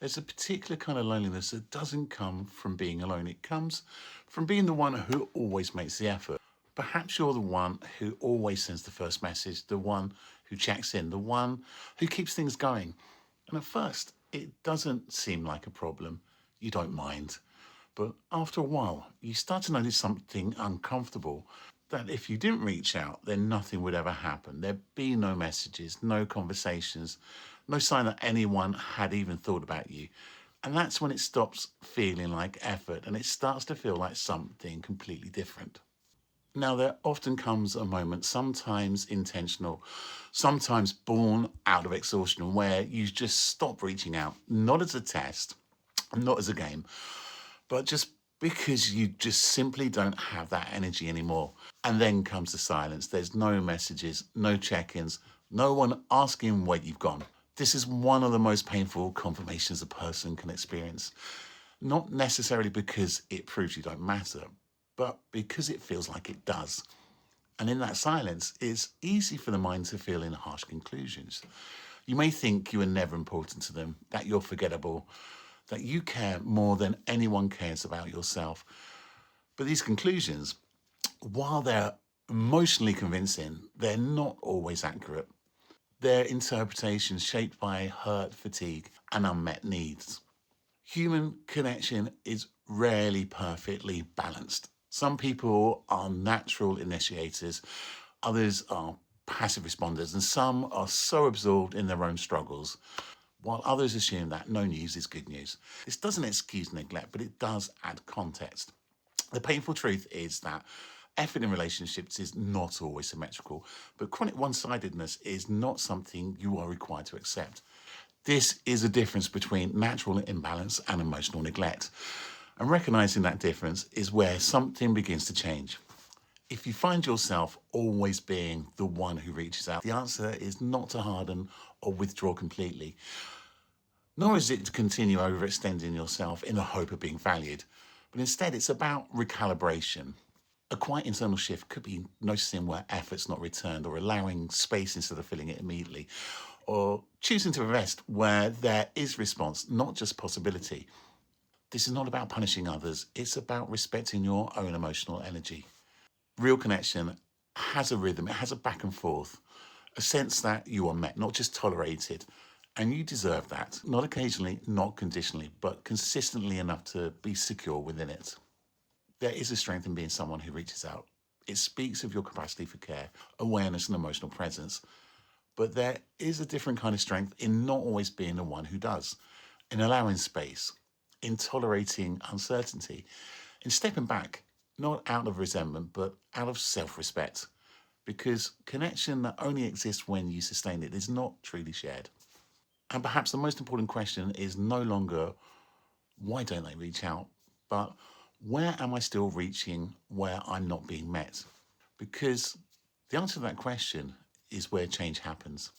There's a particular kind of loneliness that doesn't come from being alone. It comes from being the one who always makes the effort. Perhaps you're the one who always sends the first message, the one who checks in, the one who keeps things going. And at first, it doesn't seem like a problem. You don't mind. But after a while, you start to notice something uncomfortable, that if you didn't reach out, then nothing would ever happen. There'd be no messages, no conversations, no sign that anyone had even thought about you. And that's when it stops feeling like effort and it starts to feel like something completely different. Now, there often comes a moment, sometimes intentional, sometimes born out of exhaustion, where you just stop reaching out, not as a test, not as a game, but just because you just simply don't have that energy anymore. And then comes the silence. There's no messages, no check-ins, no one asking where you've gone. This is one of the most painful confirmations a person can experience. Not necessarily because it proves you don't matter, but because it feels like it does. And in that silence, it's easy for the mind to feel in harsh conclusions. You may think you are never important to them, that you're forgettable, that you care more than anyone cares about yourself. But these conclusions, while they're emotionally convincing, they're not always accurate. They're interpretations shaped by hurt, fatigue, and unmet needs. Human connection is rarely perfectly balanced. Some people are natural initiators, others are passive responders, and some are so absorbed in their own struggles, while others assume that no news is good news. This doesn't excuse neglect, but it does add context. The painful truth is that effort in relationships is not always symmetrical, but chronic one-sidedness is not something you are required to accept. This is a difference between natural imbalance and emotional neglect. And recognizing that difference is where something begins to change. If you find yourself always being the one who reaches out, the answer is not to harden or withdraw completely, nor is it to continue overextending yourself in the hope of being valued, but instead it's about recalibration. A quiet internal shift could be noticing where effort's not returned, or allowing space instead of filling it immediately, or choosing to rest where there is response, not just possibility. This is not about punishing others, it's about respecting your own emotional energy. Real connection has a rhythm, it has a back and forth, a sense that you are met, not just tolerated. And you deserve that, not occasionally, not conditionally, but consistently enough to be secure within it. There is a strength in being someone who reaches out. It speaks of your capacity for care, awareness, and emotional presence. But there is a different kind of strength in not always being the one who does, in allowing space, in tolerating uncertainty, in stepping back, not out of resentment, but out of self-respect. Because connection that only exists when you sustain it is not truly shared. And perhaps the most important question is no longer, why don't they reach out? But where am I still reaching where I'm not being met? Because the answer to that question is where change happens.